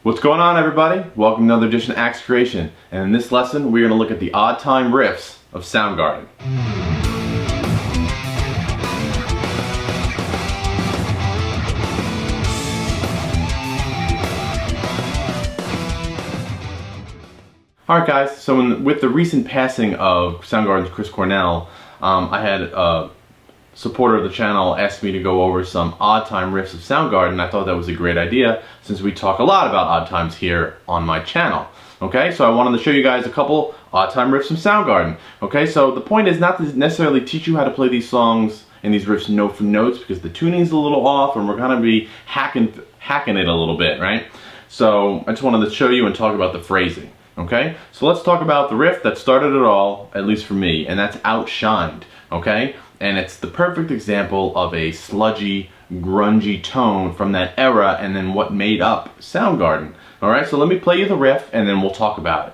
What's going on, everybody? Welcome to another edition of Axe Creation, and in this lesson we're going to look at the odd time riffs of Soundgarden. Alright guys, so with the recent passing of Soundgarden's Chris Cornell, I had a supporter of the channel asked me to go over some odd time riffs of Soundgarden. I thought that was a great idea since we talk a lot about odd times here on my channel. Okay, so I wanted to show you guys a couple odd time riffs from Soundgarden. Okay, so the point is not to necessarily teach you how to play these songs and these riffs note for notes, because the tuning's a little off and we're gonna be hacking it a little bit, right? So I just wanted to show you and talk about the phrasing. Okay, so let's talk about the riff that started it all, at least for me, and that's Outshined. Okay, and it's the perfect example of a sludgy, grungy tone from that era and then what made up Soundgarden. Alright, so let me play you the riff and then we'll talk about it.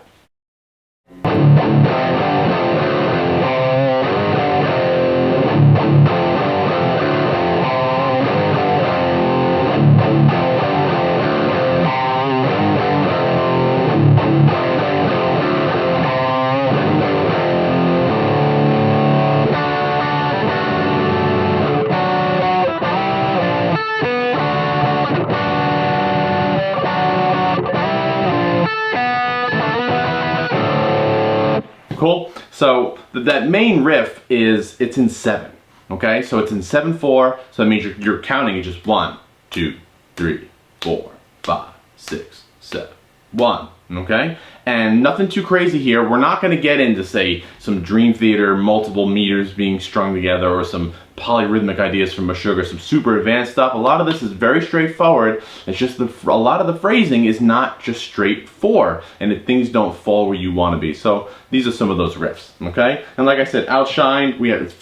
Cool. So that main riff it's in 7. Okay, so it's in 7/4. So that means you're counting it just 1, 2, 3, 4, 5, 6, 7, 1. Okay, and nothing too crazy here. We're not going to get into, say, some Dream Theater multiple meters being strung together or some polyrhythmic ideas from Meshuggah, some super advanced stuff. A lot of this is very straightforward. It's just a lot of the phrasing is not just straight 4, and things don't fall where you want to be. So these are some of those riffs. Okay, and like I said, Outshined, we have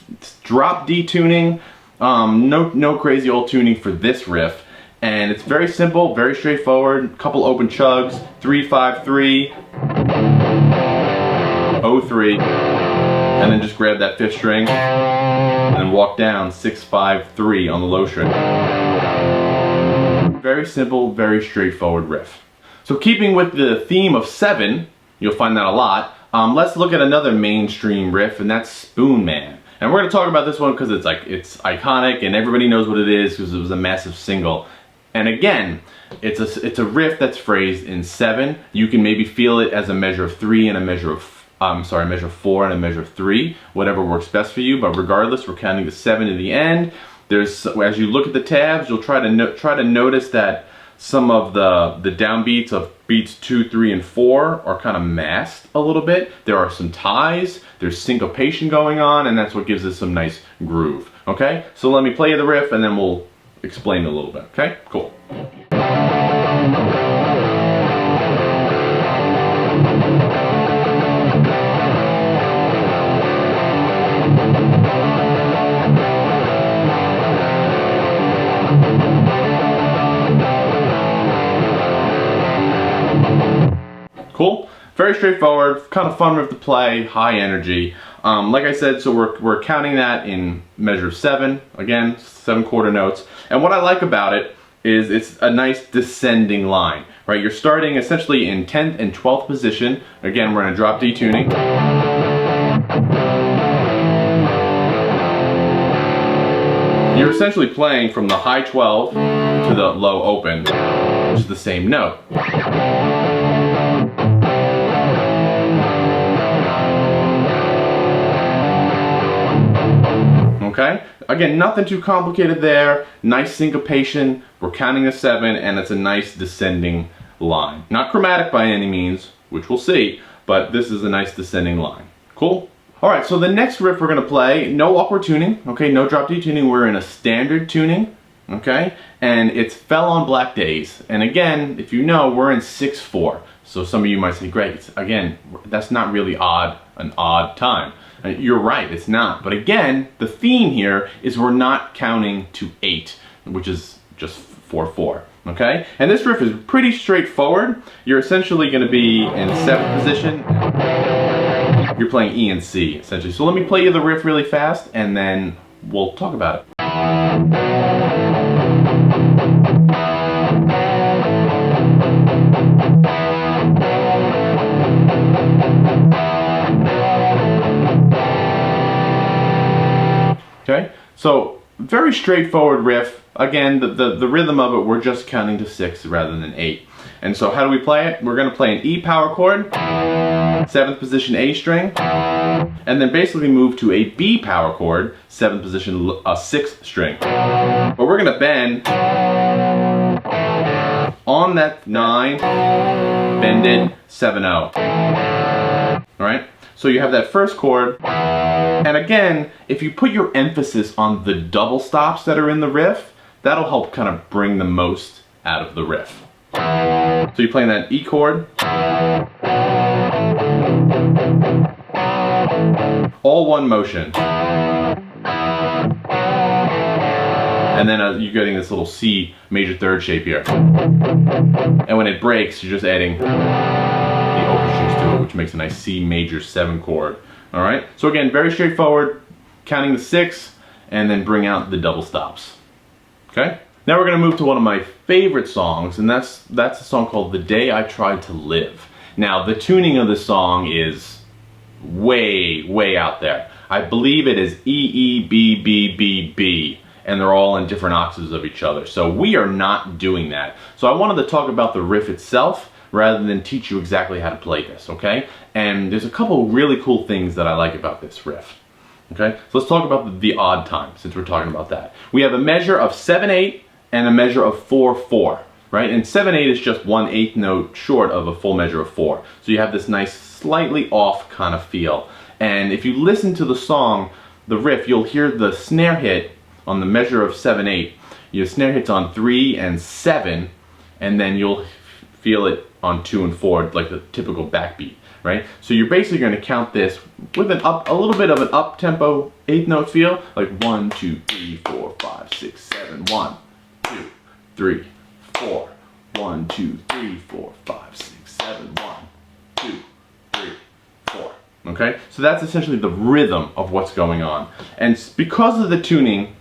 drop D tuning, no crazy old tuning for this riff. And it's very simple, very straightforward. Couple open chugs, 3-5-3, 0-3, and then just grab that 5th string and then walk down 6-5-3 on the low string. Very simple, very straightforward riff. So keeping with the theme of 7, you'll find that a lot. Let's look at another mainstream riff, and that's Spoonman. And we're going to talk about this one because it's iconic and everybody knows what it is because it was a massive single. And again, it's a riff that's phrased in 7. You can maybe feel it as a measure of 3 and a measure of measure 4 and a measure of 3, whatever works best for you. But regardless, we're counting the 7 in the end. As you look at the tabs, you'll try to notice that some of the downbeats of beats 2, 3, and 4 are kind of masked a little bit. There are some ties, there's syncopation going on, and that's what gives us some nice groove. Okay, so let me play you the riff and then we'll explain it a little bit. Okay, cool. Cool. Very straightforward, kind of fun riff to play, high energy. Like I said, so we're counting that in measure of 7. Again, 7/4 notes. And what I like about it is it's a nice descending line, right? You're starting essentially in 10th and 12th position. Again, we're in a drop D tuning. You're essentially playing from the high 12 to the low open, which is the same note. Okay? Again, nothing too complicated there. Nice syncopation. We're counting to 7, and it's a nice descending line. Not chromatic by any means, which we'll see, but this is a nice descending line. Cool? Alright, so the next riff we're going to play, no awkward tuning, okay, no drop D tuning, we're in a standard tuning, okay, and it's Fell on Black Days. And again, if you know, we're in 6/4. So some of you might say, great, again, that's not really an odd time. You're right, it's not. But again, the theme here is we're not counting to 8, which is just 4/4. Okay? And this riff is pretty straightforward. You're essentially going to be in 7th position. You're playing E and C, essentially. So let me play you the riff really fast, and then we'll talk about it. So very straightforward riff. Again, the rhythm of it, we're just counting to 6 rather than 8. And so how do we play it? We're going to play an E power chord, 7th position A string, and then basically move to a B power chord, 7th position 6th string. But we're going to bend on that 9, bend it, 7-0. Alright? So you have that first chord, and again, if you put your emphasis on the double stops that are in the riff, that'll help kind of bring the most out of the riff. So you're playing that E chord, all one motion, and then you're getting this little C major 3rd shape here. And when it breaks, you're just adding the overstrings to it, which makes a nice C major 7 chord. All right. So again, very straightforward, counting the 6, and then bring out the double stops. Okay. Now we're going to move to one of my favorite songs, and that's a song called "The Day I Tried to Live." Now, the tuning of this song is way out there. I believe it is E, E, B, B, B, B, and they're all in different octaves of each other. So we are not doing that. So I wanted to talk about the riff itself rather than teach you exactly how to play this, okay? And there's a couple really cool things that I like about this riff. Okay, so let's talk about the odd time, since we're talking about that. We have a measure of 7/8 and a measure of 4/4, right? And 7/8 is just 1/8 note short of a full measure of 4. So you have this nice, slightly off kind of feel. And if you listen to the song, the riff, you'll hear the snare hit on the measure of 7/8. Your snare hits on 3 and 7, and then you'll feel it on 2 and 4, like the typical backbeat. Right? So you're basically going to count this with a little bit of an up-tempo 8th note feel, like 1, 2, 3, 4, 5, 6, 7, 1, 2, 3, 4, 1, 2, 3, 4, 5, 6, 7, 1, 2, 3, 4. Okay? So that's essentially the rhythm of what's going on. And because of the tuning,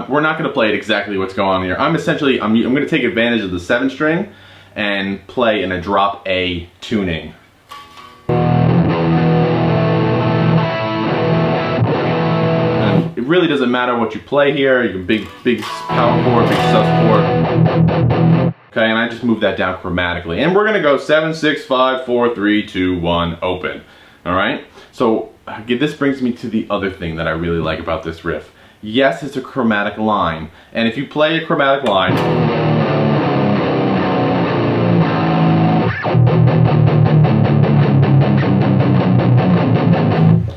we're not going to play it exactly what's going on here. I'm going to take advantage of the 7 string and play in a drop A tuning. And it really doesn't matter what you play here. You can big power chord, big sus chord. Okay, and I just move that down chromatically. And we're gonna go 7, 6, 5, 4, 3, 2, 1, open. Alright? So this brings me to the other thing that I really like about this riff. Yes, it's a chromatic line. And if you play a chromatic line,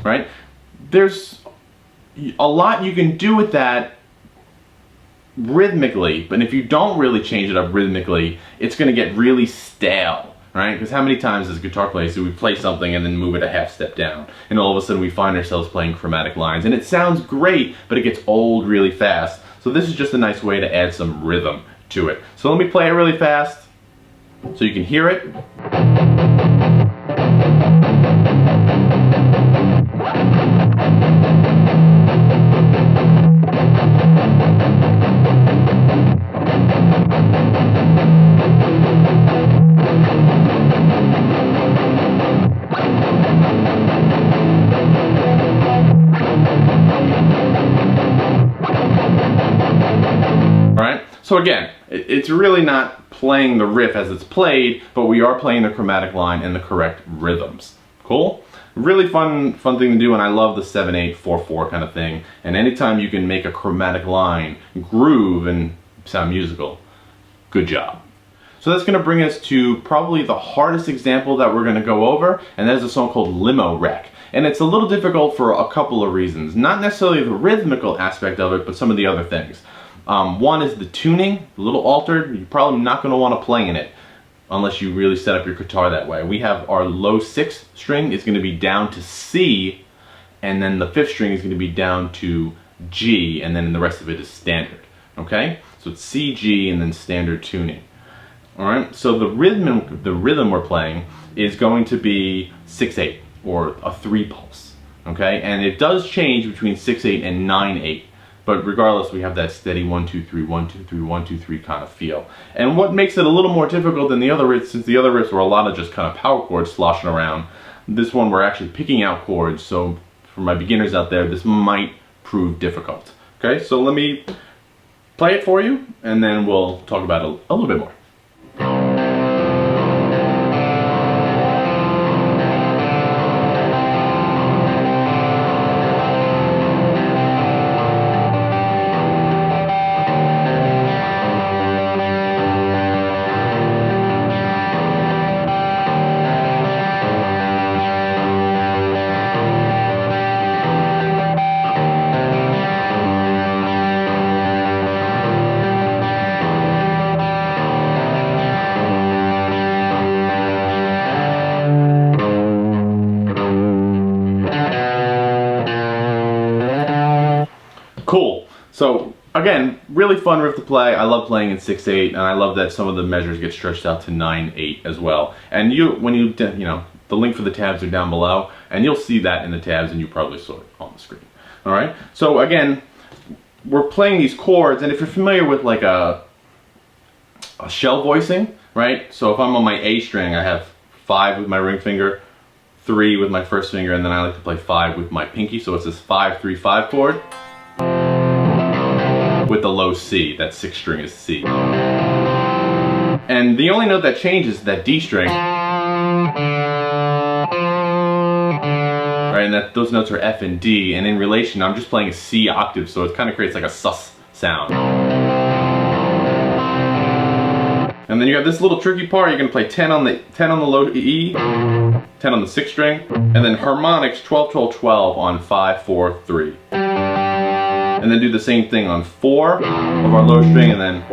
right? There's a lot you can do with that rhythmically, but if you don't really change it up rhythmically, it's going to get really stale, right? Because how many times as guitar players do we play something and then move it a half step down, and all of a sudden we find ourselves playing chromatic lines, and it sounds great, but it gets old really fast. So this is just a nice way to add some rhythm to it. So let me play it really fast so you can hear it. So again, it's really not playing the riff as it's played, but we are playing the chromatic line in the correct rhythms. Cool? Really fun thing to do, and I love the 7/8, 4/4 kind of thing. And anytime you can make a chromatic line groove and sound musical, good job. So that's going to bring us to probably the hardest example that we're going to go over, and that is a song called Limo Wreck. And it's a little difficult for a couple of reasons. Not necessarily the rhythmical aspect of it, but some of the other things. One is the tuning, a little altered. You're probably not going to want to play in it unless you really set up your guitar that way. We have our low 6th string is going to be down to C, and then the 5th string is going to be down to G, and then the rest of it is standard. Okay? So it's C, G, and then standard tuning. Alright? So the rhythm we're playing is going to be 6/8, or a 3 pulse. Okay? And it does change between 6/8 and 9/8. But regardless, we have that steady 1, 2, 3, 1, 2, 3, 1, 2, 3 kind of feel. And what makes it a little more difficult than the other riffs, since the other riffs were a lot of just kind of power chords sloshing around, this one we're actually picking out chords. So for my beginners out there, this might prove difficult. Okay, so let me play it for you, and then we'll talk about it a little bit more. Cool. So again, really fun riff to play. I love playing in 6/8, and I love that some of the measures get stretched out to 9/8 as well. And when you know, the link for the tabs are down below, and you'll see that in the tabs, and you probably saw it on the screen. All right. So again, we're playing these chords, and if you're familiar with like a shell voicing, right? So if I'm on my A string, I have 5 with my ring finger, 3 with my first finger, and then I like to play 5 with my pinky. So it's this 5-3-5 chord with the low C. That 6th string is C. And the only note that changes is that D string. Right, and those notes are F and D, and in relation, I'm just playing a C octave, so it kind of creates like a sus sound. And then you have this little tricky part. You're gonna play 10 on the low E, 10 on the 6th string, and then harmonics 12-12-12 on 5-4-3. And then do the same thing on 4 of our low string, and then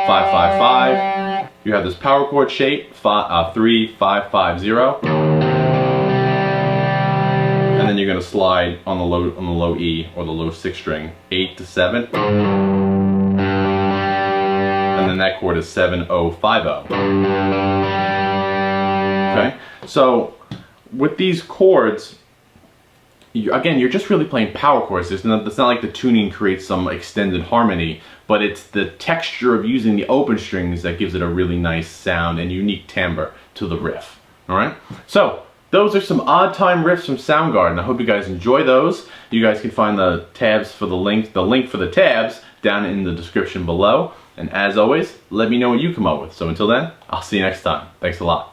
5-5-5. You have this power chord shape, 3-5-5-0. And then you're going to slide on the low E or the low 6th string, 8-7. And then that chord is 7-0-5-0. Okay? So with these chords, again, you're just really playing power chords. It's not like the tuning creates some extended harmony, but it's the texture of using the open strings that gives it a really nice sound and unique timbre to the riff. All right? So those are some odd time riffs from Soundgarden. I hope you guys enjoy those. You guys can find the tabs for the link for the tabs down in the description below. And as always, let me know what you come up with. So until then, I'll see you next time. Thanks a lot.